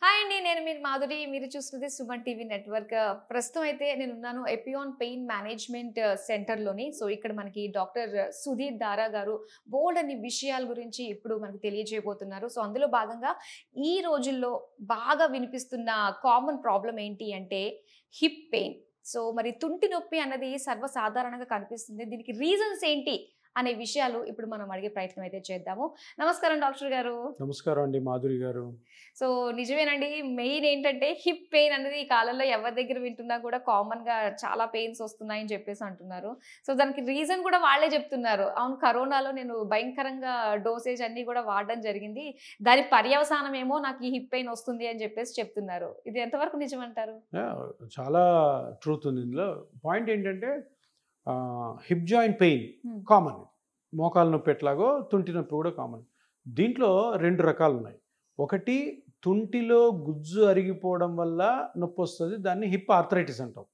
Hi అండి. నేను మీ మాధురి. మీరు చూస్తున్నది సుమన్ టీవీ నెట్వర్క్. ప్రస్తుతం అయితే నేనున్నాను ఎపియాన్ పెయిన్ మేనేజ్మెంట్ సెంటర్‌లోని. సో, ఇక్కడ మనకి డాక్టర్ సుధీర్ దారా గారు బోలెడన్ని విషయాల గురించి ఇప్పుడు మనకు తెలియజేయబోతున్నారు. సో, అందులో భాగంగా ఈ రోజుల్లో బాగా వినిపిస్తున్న కామన్ ప్రాబ్లమ్ ఏంటి అంటే హిప్ పెయిన్. సో, మరి తుంటి నొప్పి అన్నది సర్వసాధారణంగా కనిపిస్తుంది. దీనికి రీజన్స్ ఏంటి అనే విషయాలు ఇప్పుడు మనం అడిగే ప్రయత్నం అయితే చేద్దాము. నమస్కారం డాక్టర్ గారు. నమస్కారం అండి మాధురి గారు. సో, నిజమేనండి. మెయిన్ ఏంటంటే హిప్ పెయిన్ అనేది ఈ కాలంలో ఎవరి దగ్గర వింటున్నా కూడా కామన్‌గా చాలా పెయిన్స్ వస్తున్నాయని చెప్పేసి అంటున్నారు. సో, దానికి రీజన్ కూడా వాళ్ళే చెప్తున్నారు. అవును, కరోనాలో నేను భయంకరంగా డోసేజ్ అన్నీ కూడా వాడడం జరిగింది. దాని పర్యవసానం ఏమో నాకు ఈ హిప్ పెయిన్ వస్తుంది అని చెప్పేసి చెప్తున్నారు. ఇది ఎంతవరకు నిజమంటారు? చాలా ట్రూత్ ఉంది ఇందులో. పాయింట్ ఏంటంటే హిప్ జాయింట్ పెయిన్ హ్మ్. కామన్. మోకాలు నొప్పి ఎట్లాగో తుంటి నొప్పి కూడా కామన్. దీంట్లో 2 రకాలు ఉన్నాయి. ఒకటి తుంటిలో గుజ్జు అరిగిపోవడం వల్ల నొప్పి వస్తుంది. దాన్ని హిప్ ఆర్థరైటిస్ అంటాం.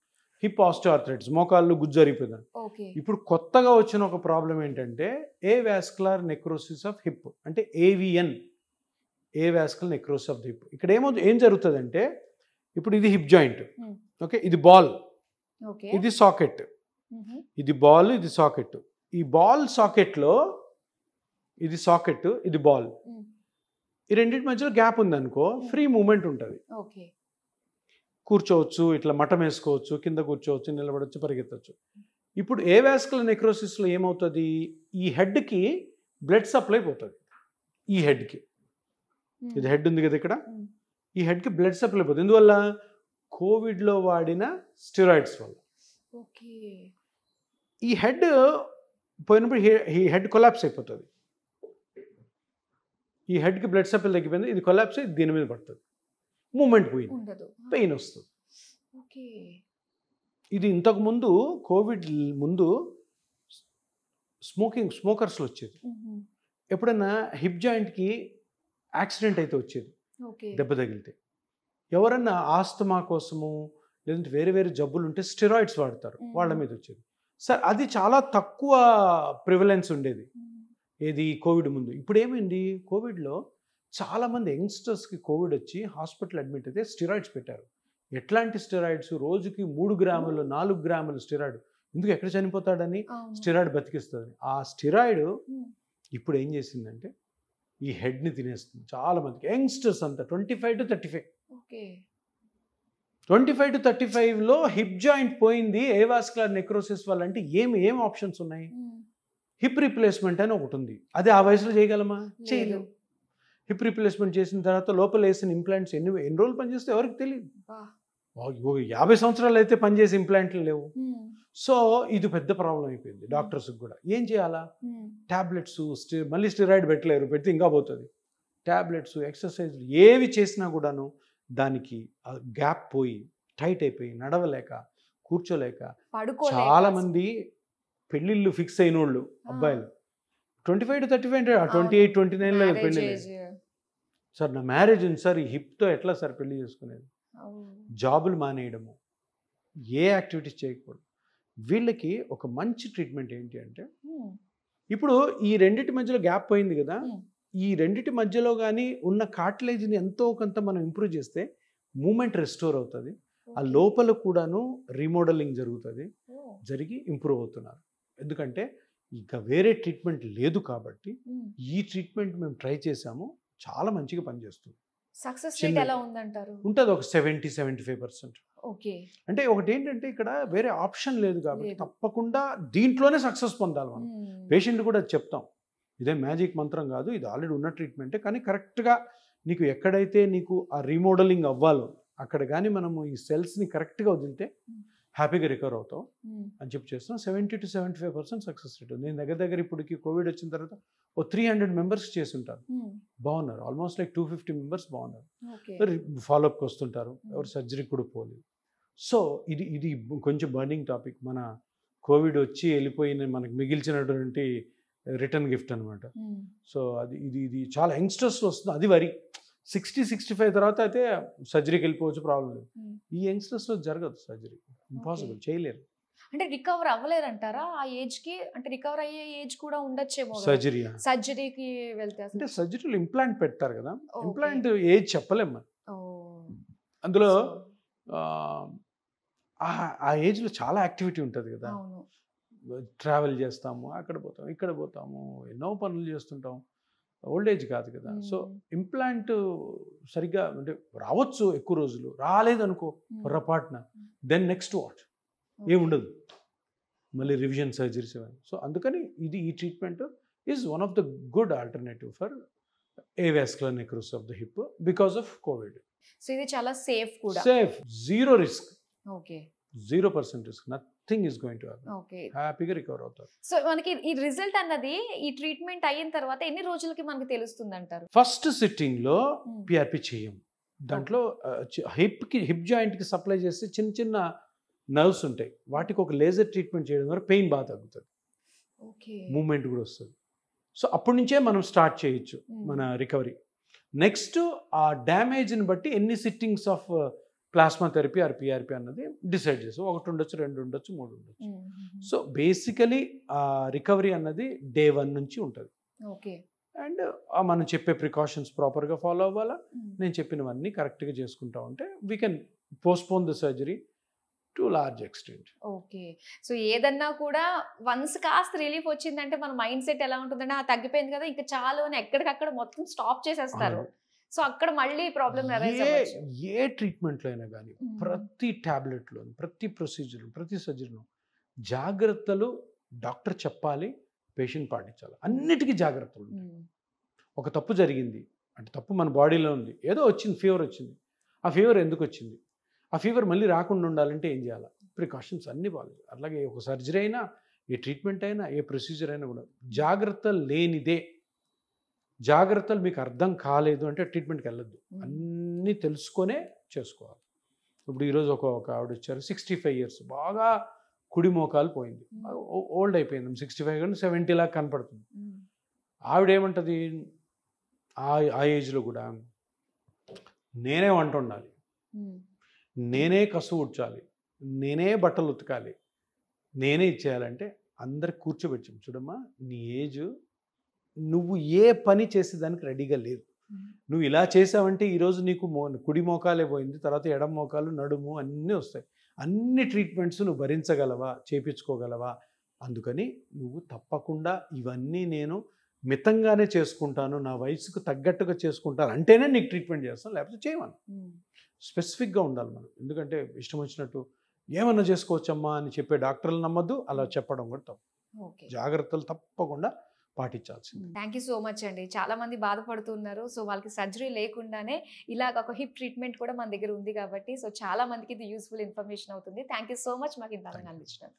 హిప్ ఆస్టియోఆర్థరైటిస్, మోకాళ్ళు గుజ్జు అరిగిపోయింది. ఓకే. ఇప్పుడు కొత్తగా వచ్చిన ఒక ప్రాబ్లం ఏంటంటే ఏవాస్కులర్ నెక్రోసిస్ ఆఫ్ హిప్, అంటే AVN, avascular necrosis of the hip. ఇక్కడ ఏం జరుగుతుందంటే ఇప్పుడు ఇది హిప్ జాయింట్, హ్మ్. ఓకే, ఇది బాల్, ఓకే. ఇది సాకెట్, హుహు. ఇది బాల్, ఇది సాకెట్. ఈ బాల్ సాకెట్లో ఇది సాకెట్, ఇది బాల్, హ్మ్. ఈ రెండింటి మధ్యలో గ్యాప్ ఉందనుకో ఫ్రీ మూమెంట్ ఉంటుంది. ఓకే. కూర్చోవచ్చు, ఇట్లా మటం వేసుకోవచ్చు, కింద కూర్చోవచ్చు, నిలబడవచ్చు, పరిగెత్తవచ్చు. ఇప్పుడు ఏవాస్కులర్ నెక్రోసిస్లో ఏమవుతుంది, ఈ హెడ్కి బ్లడ్ సప్లై పోతుంది. ఈ హెడ్కి, హ్మ్. ఇది హెడ్ ఉంది కదా ఇక్కడ, హ్మ్. ఈ హెడ్కి బ్లడ్ సప్లై పోతుంది. ఎందువల్ల? కోవిడ్లో వాడిన స్టెరాయిడ్స్ వల్ల. ఓకే. ఈ హెడ్ పోయినప్పుడు ఈ హెడ్ కొలాప్స్ అయిపోతుంది. ఈ హెడ్కి బ్లడ్ సప్లై తగ్గిపోయింది, ఇది కొలాప్స్ అయ్యి దీని మీద పడుతుంది, మూమెంట్ పోయింది, ఉండదు. పెయిన్ వస్తుంది. ఓకే. ఇది ఇంతకుముందు కోవిడ్ ముందు స్మోకర్స్లో వచ్చేది. హుహు. ఎప్పుడైనా హిప్ జాయింట్కి యాక్సిడెంట్ అయితే వచ్చేది, ఓకే. దెబ్బ తగిలితే. ఎవరన్నా ఆస్తమా కోసము లేదంటే వేరే వేరే జబ్బులు ఉంటే స్టెరాయిడ్స్ వాడతారు, వాళ్ళ మీద వచ్చేది. సార్ అది చాలా తక్కువ ప్రివలెన్స్ ఉండేది హ్మ్. ఏది కోవిడ్ ముందు. ఇప్పుడు ఏమైంది, కోవిడ్లో చాలామంది యంగ్స్టర్స్కి కోవిడ్ వచ్చి హాస్పిటల్ అడ్మిట్ అయితే స్టెరాయిడ్స్ పెట్టారు. ఎట్లాంటి స్టెరాయిడ్స్? రోజుకి 3 గ్రాములు 4 గ్రాములు స్టెరాయిడ్. ఎందుకు, ఎక్కడ చనిపోతాడని అవును. స్టెరాయిడ్ బతికిస్తుంది. ఆ స్టెరాయిడ్ హ్మ్. ఇప్పుడు ఏం చేసిందంటే ఈ హెడ్ని తినేస్తుంది. చాలామందికి యంగ్స్టర్స్ అంతా 25 to 35, ఓకే. 25 to 35లో హిప్ జాయింట్ పోయింది ఏవాస్కులర్ నెక్రోసిస్ వల్ల. అంటే ఏం ఆప్షన్స్ ఉన్నాయి? హ్మ్. హిప్ రీప్లేస్మెంట్ అని ఒకటి ఉంది. అది ఆ వయసులో చేయగలమా? లేదు. చేయలేము. హిప్ రీప్లేస్మెంట్ చేసిన తర్వాత లోపల వేసిన ఇంప్లాంట్స్ ఎన్ని రోజులు పనిచేస్తే ఎవరికి తెలియదు. అబ్బా! 50 సంవత్సరాలు అయితే పనిచేసే ఇంప్లాంట్లు లేవు. హ్మ్. సో ఇది పెద్ద ప్రాబ్లం అయిపోయింది డాక్టర్స్కి కూడా. ఏం చేయాలా? హ్మ్. ట్యాబ్లెట్స్, మళ్ళీ స్టెరాయిడ్ పెట్టలేరు, పెడితే ఇంకా పోతుంది. ట్యాబ్లెట్స్, ఎక్సర్సైజ్లు ఏవి చేసినా కూడాను దానికి గ్యాప్ పోయి టైట్ అయిపోయి నడవలేక కూర్చోలేక పడుకోలేక చాలామంది పెళ్ళిళ్ళు ఫిక్స్ అయిన వాళ్ళు అబ్బాయిలు 25 to 35 అంటే 28, 29లో పెళ్ళి. మ్యారేజ్. సార్ నా మ్యారేజ్ ఉంది సార్, ఈ హిప్తో ఎట్లా సార్ పెళ్లి చేసుకునేది? అవును. జాబులు మానేయడము, ఏ యాక్టివిటీస్ చేయకూడదు. వీళ్ళకి ఒక మంచి ట్రీట్మెంట్ ఏంటి అంటే, హ్మ్. ఇప్పుడు ఈ రెండింటి మధ్యలో గ్యాప్ పోయింది కదా, హ్మ్. ఈ రెండింటి మధ్యలో కానీ ఉన్న కార్టిలేజ్ని ఎంతో కొంత మనం ఇంప్రూవ్ చేస్తే మూమెంట్ రెస్టోర్ అవుతుంది. ఆ ఓకే. లోపల కూడాను రీమోడలింగ్ జరుగుతుంది, ఓహ్! జరిగి ఇంప్రూవ్ అవుతున్నారు. ఎందుకంటే ఇంకా వేరే ట్రీట్మెంట్ లేదు కాబట్టి హ్మ్. ఈ ట్రీట్మెంట్ మేము ట్రై చేసాము, చాలా మంచిగా పనిచేస్తుంది. సక్సెస్ రేట్ చిన్న ఎలా ఉందంటారు? ఉంటుంది ఒక 70-75%. ఓకే. అంటే ఒకటి ఏంటంటే ఇక్కడ వేరే ఆప్షన్ లేదు కాబట్టి లేదు. తప్పకుండా దీంట్లోనే సక్సెస్ పొందాలి మనం. హ్మ్. పేషెంట్ కూడా చెప్తాం, ఇదే మ్యాజిక్ మంత్రం కాదు, ఇది ఆల్రెడీ ఉన్న ట్రీట్మెంటే, కానీ కరెక్ట్గా నీకు ఎక్కడైతే నీకు ఆ రీమోడలింగ్ అవ్వాలో అక్కడ కానీ మనము ఈ సెల్స్ని కరెక్ట్గా వదిలితే హ్యాపీగా రికవర్ అవుతాం హ్మ్. అని చెప్పి చేస్తాం. 70 to 75% సక్సెస్ రేట్. నేను దగ్గర ఇప్పటికి కోవిడ్ వచ్చిన తర్వాత 300 మెంబర్స్ చేసి ఉంటారు, హ్మ్. బాగున్నారు. ఆల్మోస్ట్ లైక్ 250 మెంబర్స్ బాగున్నారు. ఓకే. ఫాలోఅప్కి వస్తుంటారు, ఎవరు సర్జరీ కూడా పోలేదు. సో ఇది కొంచెం బర్నింగ్ టాపిక్. మన కోవిడ్ వచ్చి వెళ్ళిపోయిన మనకు మిగిల్చినటువంటి రిటర్న్ గిఫ్ట్ అనమాట. హ్మ్. సో ఇది చాలా యంగ్స్టర్స్లో వస్తుంది. అది వరి 60-65 తర్వాత అయితే సర్జరీకి వెళ్ళిపోవచ్చు, ప్రాబ్లం లేదు. హ్మ్. ఈ యంగ్స్టర్స్లో జరగదు సర్జరీ, ఇంపాసిబుల్, చేయలేరు. అంటే రికవర్ అవ్వలేరంటారా ఆ ఏజ్ కి? అంటే రికవర్ అయ్యే ఏజ్ కూడా ఉండొచ్చేమో కదా. సర్జరీ సర్జరీకి వెళ్తే అసలు. అంటే సర్జరీలో ఇంప్లాంట్ పెడతారు కదా, ఓకే. ఇంప్లాంట్ ఏజ్ చెప్పలేము. ఓహ్! అందులో So, ఆ ఏజ్లో చాలా యాక్టివిటీ ఉంటుంది కదా. అవును. ట్రావెల్ చేస్తాము, అక్కడ పోతాము, ఇక్కడ పోతాము, ఎన్నో పనులు చేస్తుంటాం. ఓల్డ్ ఏజ్ కాదు కదా. సో ఇంప్లాంట్ సరిగ్గా అంటే రావచ్చు, ఎక్కువ రోజులు రాలేదనుకో పొరపాటున, దెన్ నెక్స్ట్ వాట్ ఏముండదు, మళ్ళీ రివిజన్ సర్జరీస్ ఇవన్నీ. సో అందుకని ఈ treatment is one of the good alternative for avascular necrosis of the hip because of COVID. So ఇది చాలా సేఫ్ కూడా. Safe, zero risk, okay 0% risk, nothing is going to happen. Okay. హ్యాపీగా recover అవుతారు. So మనకి ఈ result అన్నది ఈ treatment అయిన తర్వాత ఎన్ని రోజులకి మనకి తెలుస్తుంది అంటారు? ఫస్ట్ సిట్టింగ్లో పిఆర్పి చేయం. దాంట్లో హిప్ జాయింట్కి సప్లై చేసి చిన్న చిన్న నర్వ్స్ ఉంటాయి, వాటికి ఒక లేజర్ ట్రీట్మెంట్ చేయడం ద్వారా పెయిన్ బాగా తగ్గుతుంది, ఓకే, మూమెంట్ కూడా వస్తుంది. సో అప్పటి నుంచే మనం స్టార్ట్ చేయొచ్చు మన రికవరీ. నెక్స్ట్ ఆ డ్యామేజ్ని బట్టి ఎన్ని sittings of plasma therapy are PRP అన్నది డిసైడ్ చేస్తాం. 1 ఉండొచ్చు, 2 ఉండొచ్చు, 3 ఉండొచ్చు. సో బేసికలీ ఆ రికవరీ అన్నది డే 1 నుంచి ఉంటుంది. ఓకే. అండ్ మనం చెప్పే ప్రికాషన్స్ ప్రాపర్గా ఫాలో అవ్వాలా, నేను చెప్పినవన్నీ కరెక్ట్గా చేసుకుంటా ఉంటే we can postpone the surgery to large extent. Okay. So ఏదన్నా కూడా వన్స్ కాస్త రిలీఫ్ వచ్చిందంటే మన మైండ్ సెట్ ఎలా ఉంటుందంటే తగ్గిపోయింది కదా ఇంకా చాలు అని ఎక్కడికక్కడ మొత్తం స్టాప్ చేసేస్తారు. సో అక్కడ మళ్ళీ ప్రాబ్లం ఏ ట్రీట్మెంట్లో అయినా కానీ ప్రతి ట్యాబ్లెట్లో, ప్రతి ప్రొసీజర్, ప్రతి సర్జరీలో జాగ్రత్తలు డాక్టర్ చెప్పాలి, పేషెంట్ పాటించాలి. అన్నిటికీ జాగ్రత్తలు ఉంటాయి. ఒక తప్పు జరిగింది అంటే తప్పు మన బాడీలో ఉంది, ఏదో వచ్చింది, ఫీవర్ వచ్చింది, ఆ ఫీవర్ ఎందుకు వచ్చింది, ఆ ఫీవర్ మళ్ళీ రాకుండా ఉండాలంటే ఏం చేయాలి, ప్రికాషన్స్ అన్నీ బాగా. అలాగే ఒక సర్జరీ అయినా, ఏ ట్రీట్మెంట్ అయినా, ఏ ప్రొసీజర్ అయినా కూడా జాగ్రత్తలు లేనిదే, జాగ్రత్తలు మీకు అర్థం కాలేదు అంటే ట్రీట్మెంట్కి వెళ్ళొద్దు. అన్నీ తెలుసుకొనే చేసుకోవాలి. ఇప్పుడు ఈరోజు ఒక ఆవిడ వచ్చారు, 65 years, బాగా కుడి మోకాలు పోయింది, ఓల్డ్ అయిపోయింది, 65 కానీ 70 లాగా కనపడుతుంది. ఆవిడ ఏమంటుంది ఆ ఏజ్లో కూడా, నేనే వంట ఉండాలి, నేనే కసు ఉడ్చాలి, నేనే బట్టలు ఉతకాలి, నేనే ఇచ్చేయాలంటే అందరికి కూర్చోబెట్టాం. చూడమ్మా, నీ ఏజ్, నువ్వు ఏ పని చేసేదానికి రెడీగా లేదు. నువ్వు ఇలా చేసావంటే ఈరోజు నీకు కుడి మోకాలే పోయింది, తర్వాత ఎడమ మోకాలు, నడుము అన్నీ వస్తాయి. అన్ని ట్రీట్మెంట్స్ నువ్వు భరించగలవా, చేయించుకోగలవా? అందుకని నువ్వు తప్పకుండా ఇవన్నీ నేను మితంగానే చేసుకుంటాను, నా వయసుకు తగ్గట్టుగా చేసుకుంటాను అంటేనే నీకు ట్రీట్మెంట్ చేస్తాను, లేకపోతే చేయమను. స్పెసిఫిక్గా ఉండాలి మనం. ఎందుకంటే ఇష్టం వచ్చినట్టు ఏమన్నా చేసుకోవచ్చమ్మా అని చెప్పే డాక్టర్లు నమ్మద్దు, అలా చెప్పడం కూడా తప్పు. జాగ్రత్తలు తప్పకుండా పాటించాల్సింది. థ్యాంక్ యూ సో మచ్ అండి. చాలా మంది బాధపడుతున్నారు. సో వాళ్ళకి సర్జరీ లేకుండానే ఇలాగ ఒక హిప్ ట్రీట్మెంట్ కూడా మన దగ్గర ఉంది కాబట్టి సో చాలా మందికి ఇది యూస్ఫుల్ ఇన్ఫర్మేషన్ అవుతుంది. థ్యాంక్ యూ సో మచ్ మాకు ఇంత అందించినారు.